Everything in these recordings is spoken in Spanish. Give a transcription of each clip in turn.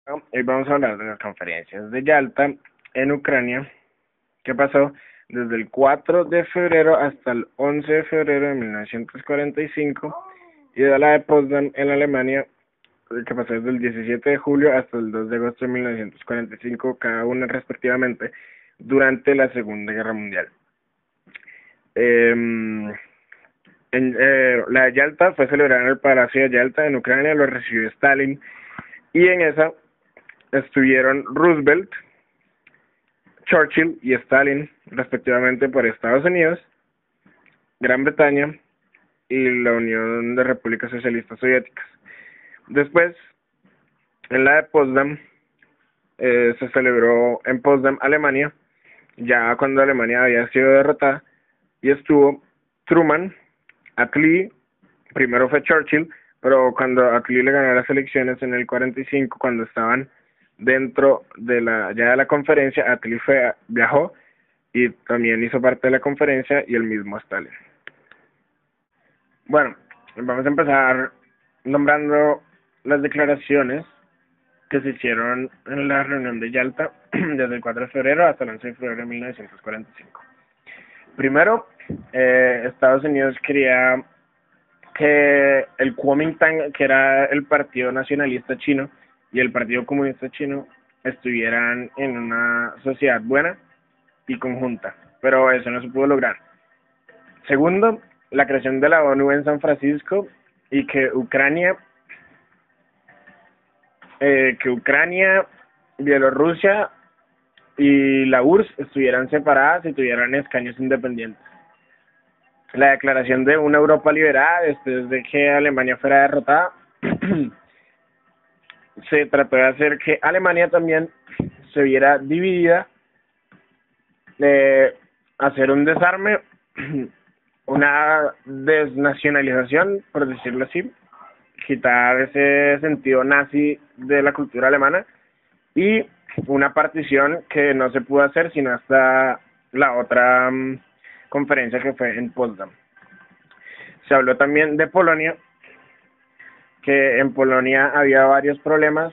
Hoy vamos a hablar de las conferencias de Yalta en Ucrania, que pasó desde el 4 de febrero hasta el 11 de febrero de 1945, y de la de Potsdam en Alemania, que pasó desde el 17 de julio hasta el 2 de agosto de 1945, cada una respectivamente, durante la Segunda Guerra Mundial. La de Yalta fue celebrada en el Palacio de Yalta en Ucrania, lo recibió Stalin, y en esa estuvieron Roosevelt, Churchill y Stalin, respectivamente, por Estados Unidos, Gran Bretaña y la Unión de Repúblicas Socialistas Soviéticas. Después, en la de Potsdam, se celebró en Potsdam, Alemania, ya cuando Alemania había sido derrotada, y estuvo Truman, Attlee, primero fue Churchill, pero cuando Attlee le ganó las elecciones en el 45, cuando estaban dentro de la conferencia, Attlee viajó y también hizo parte de la conferencia, y el mismo Stalin. Bueno, vamos a empezar nombrando las declaraciones que se hicieron en la reunión de Yalta desde el 4 de febrero hasta el 11 de febrero de 1945. Primero, Estados Unidos quería que el Kuomintang, que era el Partido Nacionalista Chino, y el Partido Comunista Chino estuvieran en una sociedad buena y conjunta, pero eso no se pudo lograr. Segundo, la creación de la ONU en San Francisco, y que Ucrania, Bielorrusia y la URSS estuvieran separadas y tuvieran escaños independientes. La declaración de una Europa liberada después de que Alemania fuera derrotada. Se trató de hacer que Alemania también se viera dividida, de hacer un desarme, una desnacionalización, por decirlo así, quitar ese sentido nazi de la cultura alemana, y una partición que no se pudo hacer sino hasta la otra conferencia, que fue en Potsdam. Se habló también de Polonia, que en Polonia había varios problemas.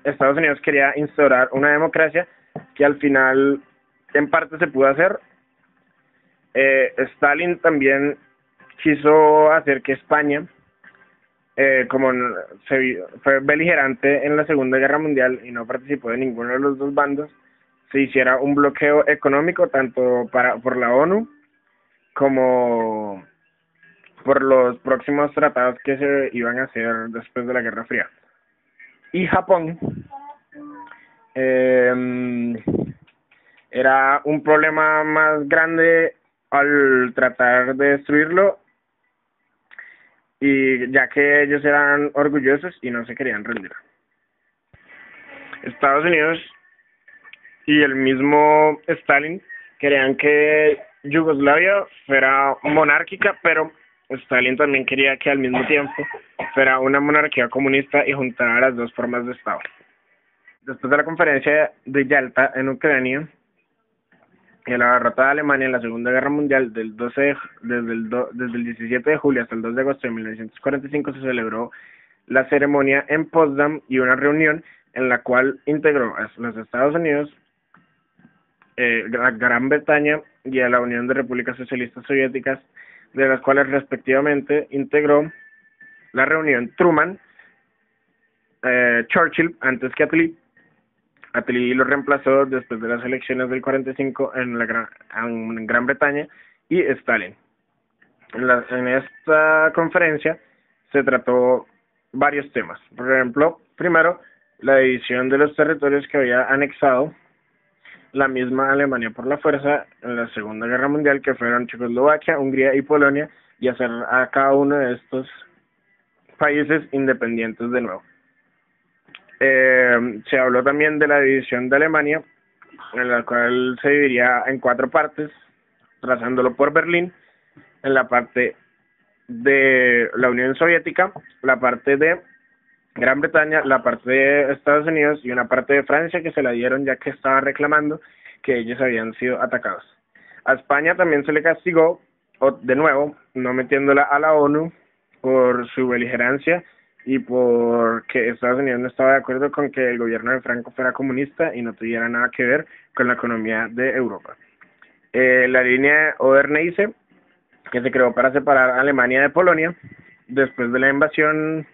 Estados Unidos quería instaurar una democracia que al final en parte se pudo hacer. Stalin también quiso hacer que España, como fue beligerante en la Segunda Guerra Mundial y no participó de ninguno de los dos bandos, se hiciera un bloqueo económico tanto por la ONU como por los próximos tratados que se iban a hacer después de la Guerra Fría. Y Japón era un problema más grande al tratar de destruirlo, y ya que ellos eran orgullosos y no se querían rendir. Estados Unidos y el mismo Stalin querían que Yugoslavia fuera monárquica, pero Stalin también quería que al mismo tiempo fuera una monarquía comunista y juntara las dos formas de Estado. Después de la conferencia de Yalta en Ucrania y la derrota de Alemania en la Segunda Guerra Mundial, desde el 17 de julio hasta el 2 de agosto de 1945, se celebró la ceremonia en Potsdam y una reunión en la cual integró a los Estados Unidos, Gran Bretaña y a la Unión de Repúblicas Socialistas Soviéticas, de las cuales respectivamente integró la reunión Truman, Churchill antes que Attlee. Attlee lo reemplazó después de las elecciones del 45 en Gran Bretaña, y Stalin. En esta conferencia se trató varios temas. Por ejemplo, primero, la división de los territorios que había anexado la misma Alemania por la fuerza en la Segunda Guerra Mundial, que fueron Checoslovaquia, Hungría y Polonia, y hacer a cada uno de estos países independientes de nuevo. Se habló también de la división de Alemania, en la cual se dividiría en 4 partes, trazándolo por Berlín, en la parte de la Unión Soviética, la parte de Gran Bretaña, la parte de Estados Unidos y una parte de Francia, que se la dieron ya que estaba reclamando que ellos habían sido atacados. A España también se le castigó, de nuevo, no metiéndola a la ONU por su beligerancia y porque Estados Unidos no estaba de acuerdo con que el gobierno de Franco fuera comunista y no tuviera nada que ver con la economía de Europa. La línea Oder-Neisse, que se creó para separar a Alemania de Polonia después de la invasión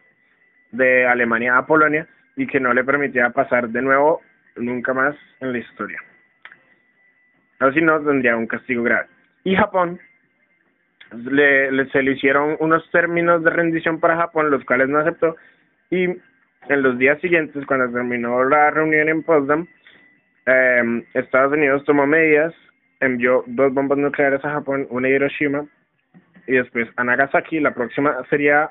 de Alemania a Polonia y que no le permitía pasar de nuevo nunca más en la historia. O si no, tendría un castigo grave. Y Japón, se le hicieron unos términos de rendición para Japón, los cuales no aceptó, y en los días siguientes, cuando terminó la reunión en Potsdam, Estados Unidos tomó medidas, envió 2 bombas nucleares a Japón, una a Hiroshima y después a Nagasaki. La próxima sería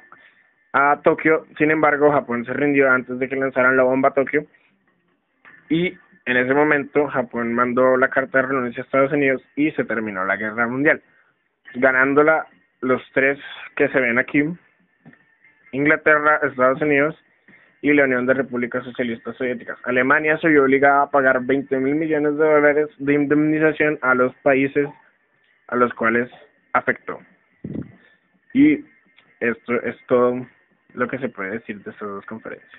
a Tokio. Sin embargo, Japón se rindió antes de que lanzaran la bomba a Tokio y en ese momento Japón mandó la carta de renuncia a Estados Unidos y se terminó la guerra mundial, ganándola los 3 que se ven aquí: Inglaterra, Estados Unidos y la Unión de Repúblicas Socialistas Soviéticas. Alemania se vio obligada a pagar 20.000 millones de dólares de indemnización a los países a los cuales afectó. Y esto es todo lo que se puede decir de estas 2 conferencias.